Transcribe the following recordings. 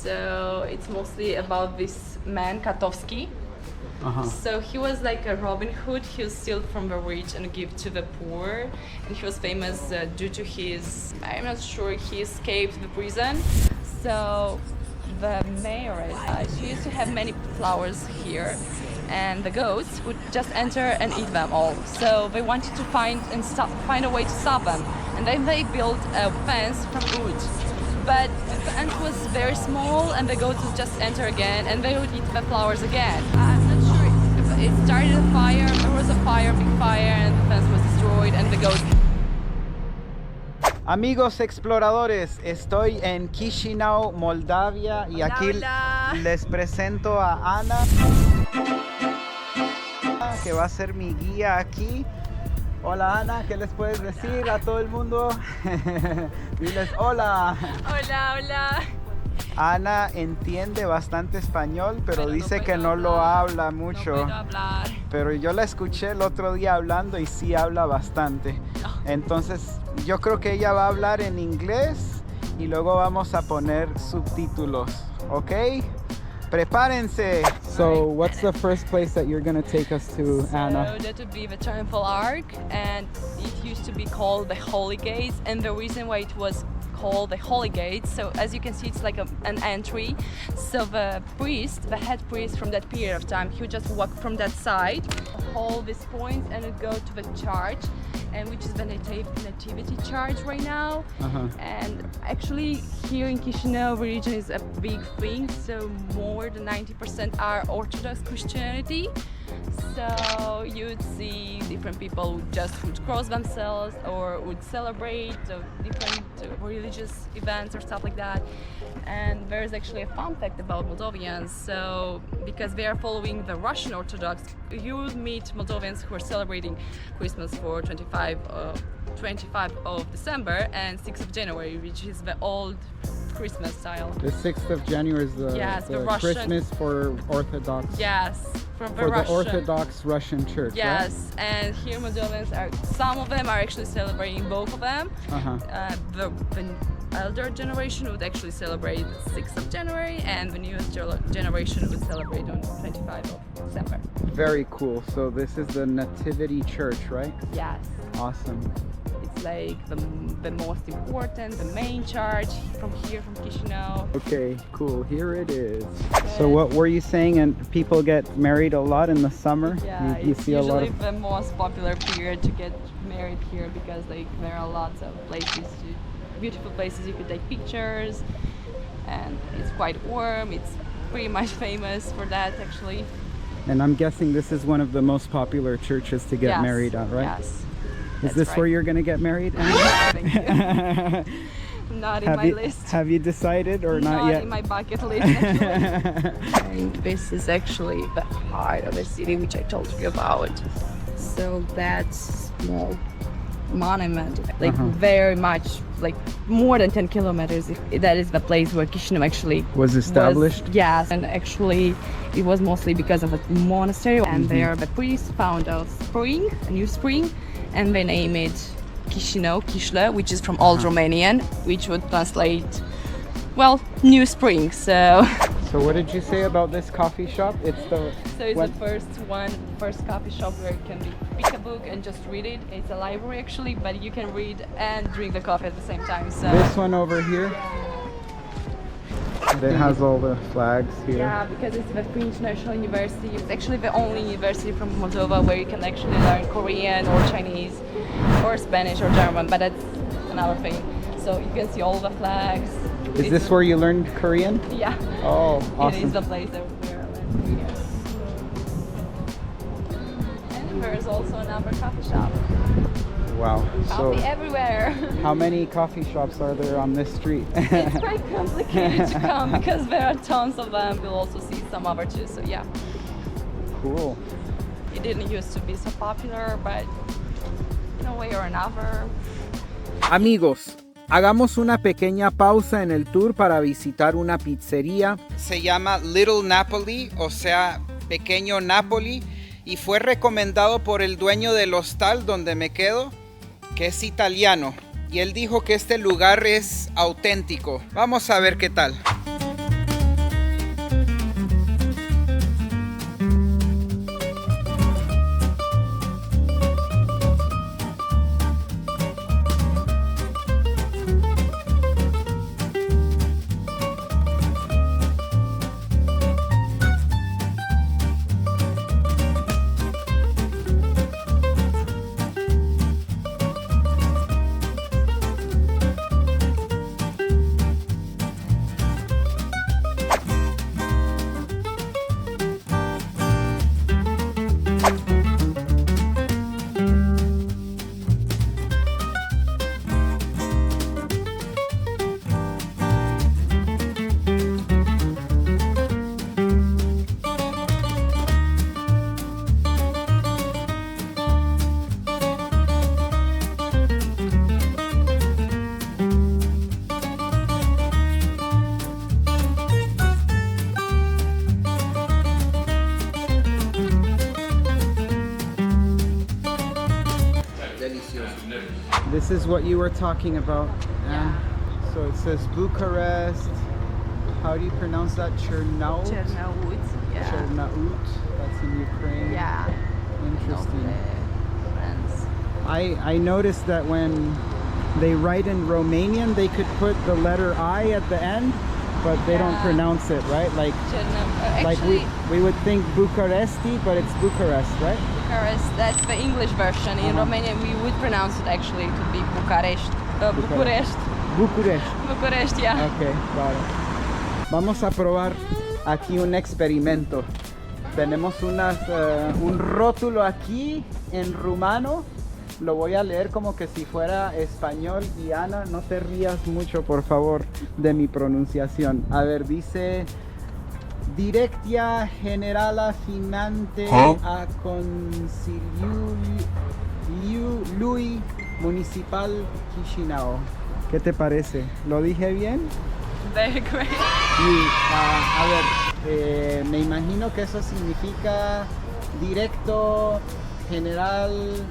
So it's mostly about this man, Katovsky. So he was like a Robin Hood. He would steal from the rich and give to the poor. And he was famous due to his, I'm not sure, he escaped the prison. So the mayoress, she used to have many flowers here. And the goats would just enter and eat them all. So they wanted to find a way to stop them. And then they built a fence from wood. But the fence was very small and the goats would just enter again and they would eat the flowers again. I'm not sure if it started a fire, there was a fire, big fire, and the fence was destroyed and the goats. Amigos exploradores, estoy en Chisinau, Moldavia, y aquí les presento a Ana, que va a ser mi guía aquí. Hola Ana, ¿qué les puedes decir a todo el mundo? Diles hola. Hola, hola. Ana entiende bastante español, pero dice que no lo habla mucho. No puedo hablar. Pero yo la escuché el otro día hablando y sí habla bastante. Entonces yo creo que ella va a hablar en inglés y luego vamos a poner subtítulos, ¿ok? Prepárense. So, what's the first place that you're going to take us to, Anna? So that would be the Triunfo Arc, and it used to be called the Holy Gates, and the reason why it was called the Holy Gates, so as you can see, it's like an entry. So the priest, the head priest from that period of time, he would just walk from that side, hold this point, and would go to the church, and which is the Nativity church right now. And actually here in Chisinau, religion is a big thing, so more than 90% are Orthodox Christianity. So you would see different people who just would cross themselves or would celebrate different religious events or stuff like that. And there's actually a fun fact about Moldavians. So because they are following the Russian Orthodox, you will meet Moldavians who are celebrating Christmas for 25 of December and 6th of January, which is the old Christmas style. The 6th of January is the Russian, Christmas for Orthodox. Yes, for the Russian. Orthodox Russian Church. Yes, right? and here Moldavians some of them are actually celebrating both of them. The elder generation would actually celebrate 6th of January, and the newest generation would celebrate on 25th of December. Very cool. So this is the Nativity Church, right? Yes. Awesome. It's like the most important, the main church from Chisinau. Okay, cool. Here it is. So what were you saying? And people get married a lot in the summer? Yeah, you it's see a lot usually of... the most popular period to get married here because there are lots of places, beautiful places you could take pictures, and it's quite warm. It's pretty much famous for that actually. And I'm guessing this is one of the most popular churches to get married at, right? Yes. Is this where you're going to get married? Thank you. Not in my list. Have you decided or not yet? Not in my bucket list actually. And this is actually the heart of the city which I told you about. So that small monument, very much, more than 10 kilometers, that is the place where Chisinau actually was established. Yes, and actually it was mostly because of a monastery, and there the priests found a new spring, and they named it Chisinau, Kisle, which is from Old Romanian, which would translate, well, new spring. So what did you say about this coffee shop? It's the first coffee shop where you can pick a book and just read it. It's a library actually, but you can read and drink the coffee at the same time. So this one over here, that has all the flags here. Yeah, because it's the French National University. It's actually the only university from Moldova where you can actually learn Korean or Chinese or Spanish or German, but that's another thing. So you can see all the flags. Is this where you learned Korean? Yeah. Oh, awesome. It is the place where I learned Korean. And there's also another coffee shop. Wow. Coffee everywhere. How many coffee shops are there on this street? It's quite complicated to come because there are tons of them. You'll also see some other too, so yeah. Cool. It didn't used to be so popular, but in a way or another. Amigos, hagamos una pequeña pausa en el tour para visitar una pizzería. Se llama Little Napoli, o sea, Pequeño Napoli, y fue recomendado por el dueño del hostal donde me quedo, que es italiano, y él dijo que este lugar es auténtico. Vamos a ver qué tal. This is what you were talking about. Yeah. So it says Bucharest. How do you pronounce that? Chernaut? Chernaut, yeah. Chernaut. That's in Ukraine. Yeah. Interesting. France. I noticed that when they write in Romanian, they could put the letter I at the end, but they don't pronounce it, right? Like we would think Bucharesti, but it's Bucharest, right? Bucharest, that's the English version. In Romanian, we would pronounce it actually to be Bucharest. Bucharest. Bucharest, yeah. Okay, got it. Vamos a probar aquí un experimento. Tenemos un rótulo aquí en rumano. Lo voy a leer como que si fuera español. Y Ana, no te rías mucho, por favor, de mi pronunciación. A ver, dice: Directia Generala Finante a Consiliului Municipal Chisinau. ¿Qué te parece? ¿Lo dije bien? Very great. Y, a ver, me imagino que eso significa directo, general,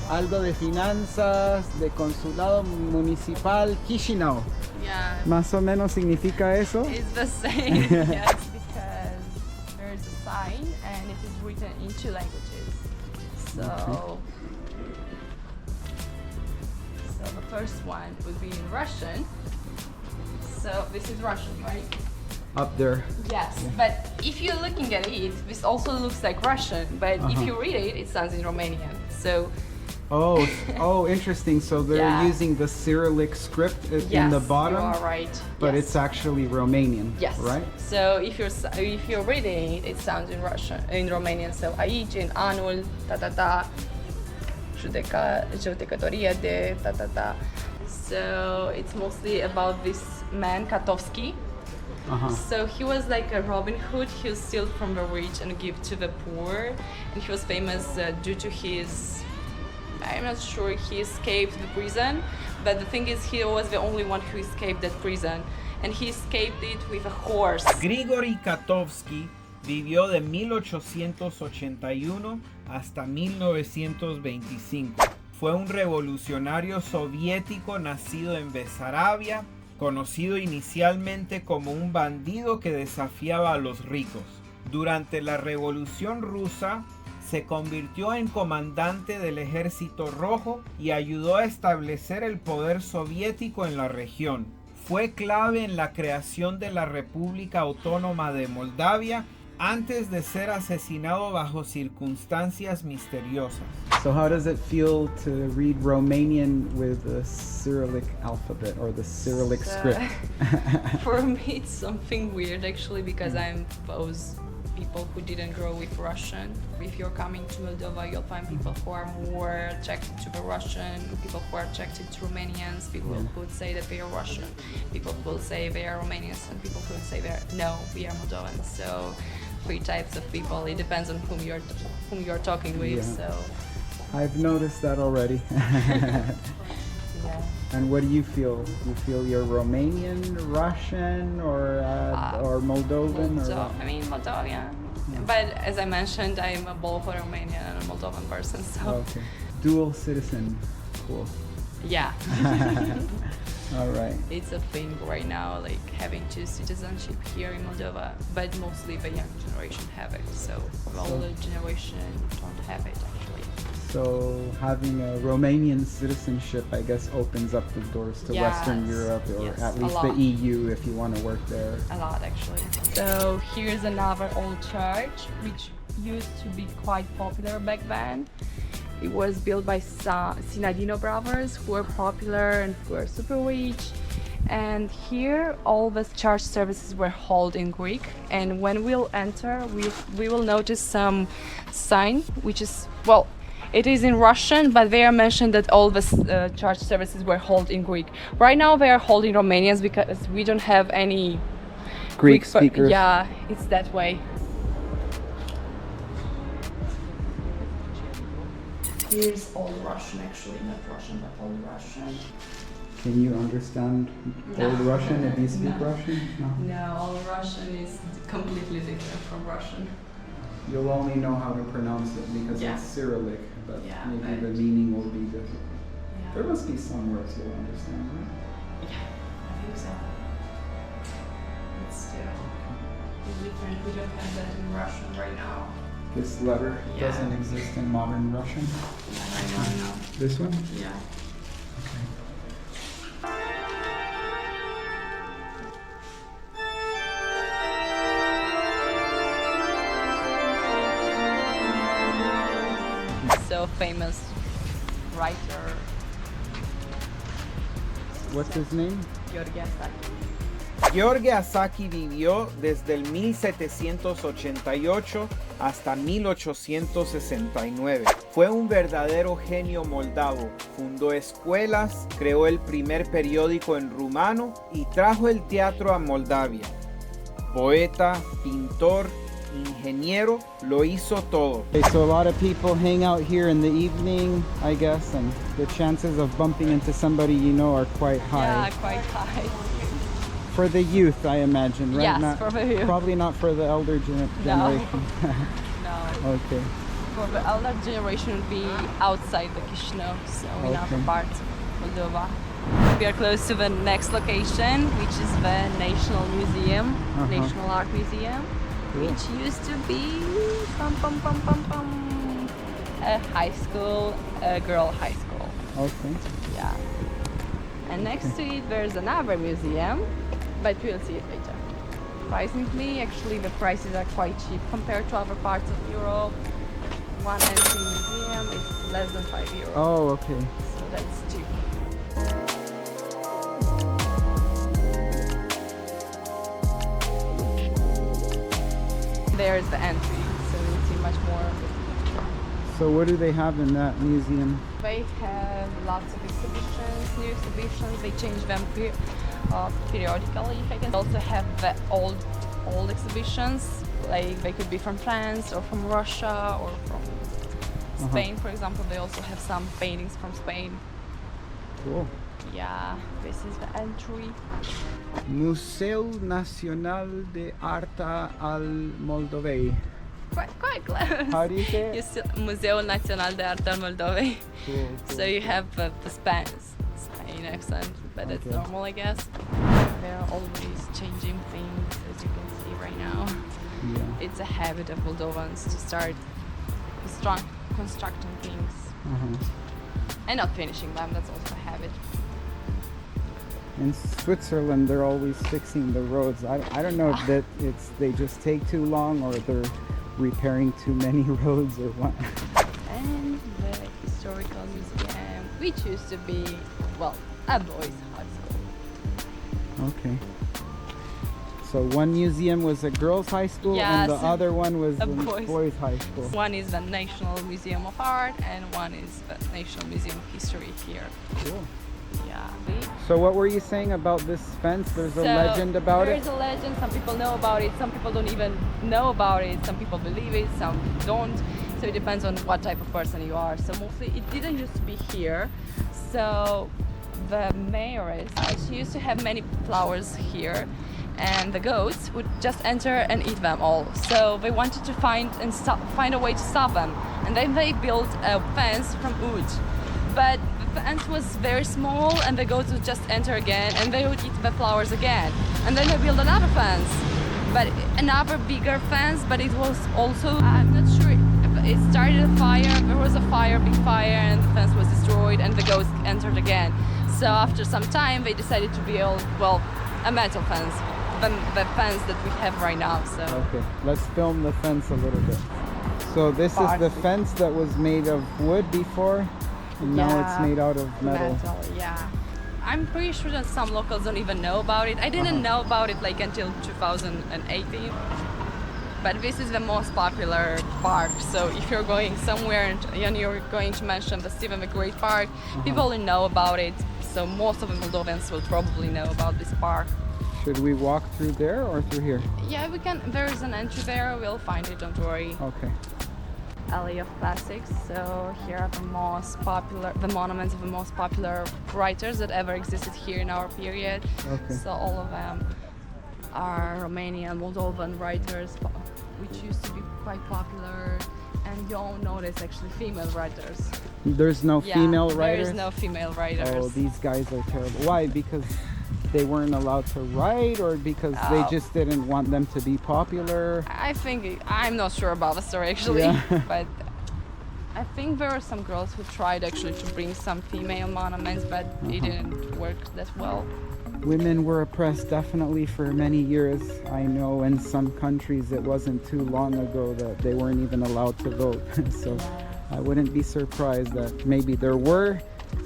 algo de finanzas, de consulado municipal, Chisinau. Yeah. Más o menos significa eso. It's the same, yes, because there is a sign and it is written in 2 languages. So the first one would be in Russian. So this is Russian, right? Up there. Yes, but if you're looking at it, this also looks like Russian, but if you read it, it sounds in Romanian. So. Oh, interesting. So they're using the Cyrillic script in the bottom. Yes, you are right. But it's actually Romanian. Yes. Right. So if you're reading it, it sounds in Russian, in Romanian. So aici, în anul, judecătoria de So it's mostly about this man Katovsky. So he was like a Robin Hood. He would steal from the rich and give to the poor, and he was famous due to his. I'm not sure he escaped the prison, but the thing is he was the only one who escaped that prison, and he escaped it with a horse. Grigori Katovsky vivió de 1881 hasta 1925. Fue un revolucionario soviético nacido en Besarabia, conocido inicialmente como un bandido que desafiaba a los ricos. Durante la Revolución Rusa, se convirtió en comandante del Ejército Rojo y ayudó a establecer el poder soviético en la región. Fue clave en la creación de la República Autónoma de Moldavia antes de ser asesinado bajo circunstancias misteriosas. So how does it feel to read Romanian with the Cyrillic alphabet or the Cyrillic script? For me, it's something weird actually, because I'm those people who didn't grow with Russian. If you're coming to Moldova, you'll find people who are more attracted to the Russian, people who are attracted to Romanians, people who would say that they are Russian, people who will say they are Romanians, and people who would say no, we are Moldovans. So 3 types of people. It depends on whom you're talking with. Yeah. So I've noticed that already. yeah. And what do you feel? Do you feel you're Romanian, Russian, or Moldovan? I mean, Moldavian. But as I mentioned, I'm both a Romanian and a Moldovan person. So. Okay. Dual citizen. Cool. Yeah. All right. It's a thing right now, like having 2 citizenship here in Moldova, but mostly the young generation have it. So the older generation don't have it actually. So having a Romanian citizenship, I guess, opens up the doors to Western Europe, or at least the EU if you want to work there. A lot, actually. So here's another old church, which used to be quite popular back then. It was built by Sinadino brothers, who were popular and who were super rich. And here all the church services were held in Greek. And when we'll enter, we will notice some sign, which is, well, it is in Russian, but they are mentioned that all the church services were held in Greek. Right now they are held in Romanians because we don't have any Greek speakers. Yeah, it's that way. Here's Old Russian, actually, not Russian, but Old Russian. Can you understand Old Russian if you speak Russian? No, Old Russian is completely different from Russian. You'll only know how to pronounce it because it's Cyrillic, but maybe the meaning will be different. There must be some words you'll understand, right? Yeah, I think so. But still, it's different. We don't have that in Russian right now. This letter Yeah. doesn't exist in modern Russian. I know. This one? Yeah. So famous writer What's his name? Gheorghe Asachi. Gheorghe Asachi vivió desde el 1788 hasta 1869. Fue un verdadero genio moldavo. Fundó escuelas, creó el primer periódico en rumano y trajo el teatro a Moldavia. Poeta, pintor, ingeniero, lo hizo todo. Okay, so a lot of people hang out here in the evening, I guess, and the chances of bumping into somebody you know are quite high. Yeah, quite high. For the youth, I imagine, right? Yes, Not, for the youth. Probably not for the elder generation. No. Okay. For the elder generation would be outside the Chisinau, so in other Okay. parts of Moldova. We are close to the next location, which is the National Museum, National Art Museum, Cool. which used to be a high school, a girl high school. Okay. Yeah. And next to it there's another museum, but we'll see it later. Surprisingly, actually the prices are quite cheap compared to other parts of Europe. One entry museum is less than €5. Oh, okay. So that's cheap. There's the entry, so you'll see much more of it. So what do they have in that museum? They have lots of exhibitions, new exhibitions. They change them periodically. They can also have the old exhibitions, like they could be from France or from Russia or from Spain, for example. They also have some paintings from Spain. Cool. Yeah, this is the entry. Museu Nacional de Arta al Moldovei. Quite clever. How do you say You it? see Museu Nacional de Arte Moldovei. Cool, So you have the Spain accent, but it's Okay. normal, I guess. They're always changing things, as you can see right now. Yeah. It's a habit of Moldovans to start constructing things and not finishing them. That's also a habit. In Switzerland, they're always fixing the roads. I don't know if that they just take too long or they're repairing too many roads or what. And the historical museum, which used to be, well, a boys' high school. Okay. So one museum was a girls' high school and the Yes, other one was a the boys' high school. One is the National Museum of Art and one is the National Museum of History here. Cool. Yeah. So what were you saying about this fence? There's a legend about There's it? a legend. Some people know about it. Some people don't even know about it. Some people believe it. Some don't. So it depends on what type of person you are. So mostly it didn't used to be here. So the mayoress, she used to have many flowers here, and the goats would just enter and eat them all. So they wanted to find a way to stop them, and then they built a fence from wood. But the fence was very small, and the goats would just enter again, and they would eat the flowers again. And then they built another fence, but another bigger fence. But it was also, I'm not sure. It started a fire. There was a fire, big fire, and the fence was destroyed, and the goats entered again. So after some time, they decided to build, well, a metal fence, the fence that we have right now. So Okay, let's film the fence a little bit. So this is the fence that was made of wood before, and now it's made out of metal. Yeah. I'm pretty sure that some locals don't even know about it. I didn't know about it like until 2018. But this is the most popular park. So if you're going somewhere and you're going to mention the Stephen the Great Park, people will know about it. So most of the Moldovans will probably know about this park. Should we walk through there or through here? Yeah, we can. There's an entry there. We'll find it. Don't worry. Okay. Alley of Classics. So here are the monuments of the most popular writers that ever existed here in our period. Okay. So all of them are Romanian, Moldovan writers, which used to be quite popular. And you all notice actually female writers. There's no female writers? There is no female writers. Oh, these guys are terrible. Why? Because they weren't allowed to write, or because they just didn't want them to be popular? I think, I'm not sure about the story actually, but I think there were some girls who tried actually to bring some female monuments, but it didn't work that well. Women were oppressed definitely for many years. I know in some countries it wasn't too long ago that they weren't even allowed to vote. So I wouldn't be surprised that maybe there were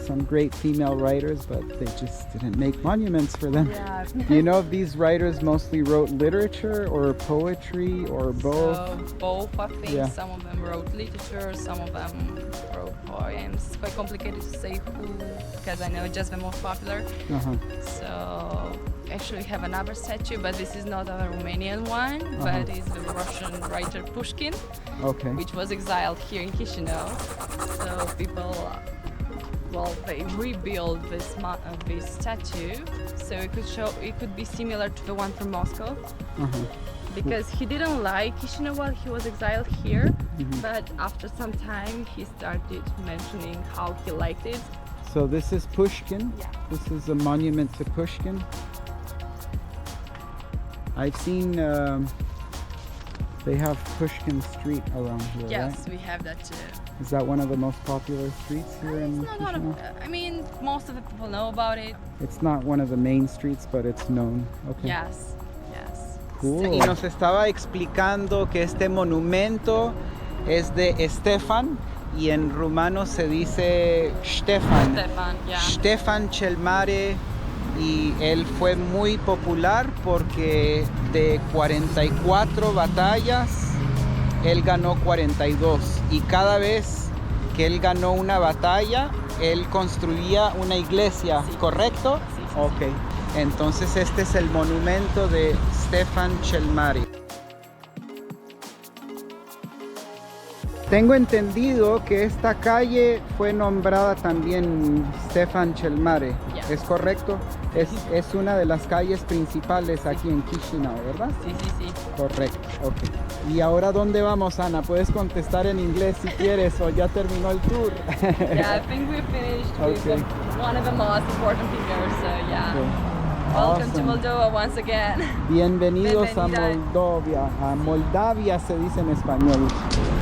some great female writers, but they just didn't make monuments for them. Yeah. Do you know if these writers mostly wrote literature or poetry or both? So both, I think. Yeah. Some of them wrote literature, some of them wrote poems. It's quite complicated to say who, because I know just the most popular. So actually we have another statue, but this is not a Romanian one, but it's the Russian writer Pushkin, which was exiled here in Chisinau. So people, well, they rebuilt this statue, so it could be similar to the one from Moscow, because he didn't like Chisinau while he was exiled here, but after some time he started mentioning how he liked it. So this is Pushkin. Yeah. This is a monument to Pushkin. I've seen they have Pushkin Street around here, Yes, right? we have that too. Is that one of the most popular streets here in It's not one Chisinau? of, I mean, most of the people know about it. It's not one of the main streets, but it's known. Okay. Yes, yes. Cool. Y nos estaba explicando que este monumento es de Stefan, y en rumano se dice Stefan. Stefan, yeah. Stefan cel Mare, y él fue muy popular porque de 44 batallas él ganó 42, y cada vez que él ganó una batalla él construía una iglesia, ¿correcto? Sí, sí, Ok, entonces este es el monumento de Stefan cel Mare. Tengo entendido que esta calle fue nombrada también Stefan cel Mare, ¿es correcto? Es una de las calles principales aquí en Chisinau, ¿verdad? Sí, sí, sí. Correcto, ok. ¿Y ahora dónde vamos, Ana? Puedes contestar en inglés si quieres, o ya terminó el tour. Yeah, I think we finished with one of the most important things here, so yeah. Okay. Welcome to Awesome. Moldova once again. Bienvenidos a Bienvenida. Moldavia se dice en español.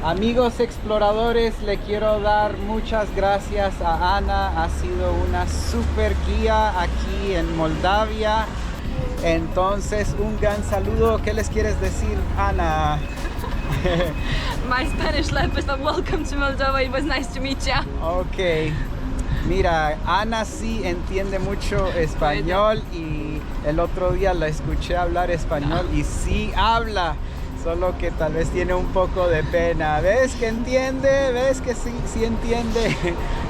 Amigos exploradores, le quiero dar muchas gracias a Ana. Ha sido una super guía aquí en Moldavia. Entonces, un gran saludo. ¿Qué les quieres decir, Ana? My Spanish left, but welcome to Moldova. It was nice to meet you. Ok. Mira, Ana sí entiende mucho español, y el otro día la escuché hablar español y sí habla, solo que tal vez tiene un poco de pena. ¿Ves que entiende? ¿Ves que sí entiende?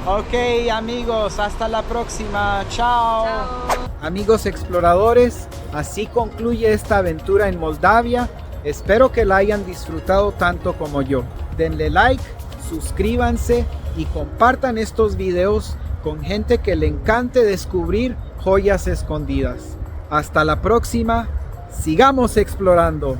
Ok, amigos, hasta la próxima. Chao. Chao. Amigos exploradores, así concluye esta aventura en Moldavia. Espero que la hayan disfrutado tanto como yo. Denle like, suscríbanse y compartan estos videos con gente que le encante descubrir joyas escondidas. Hasta la próxima, sigamos explorando.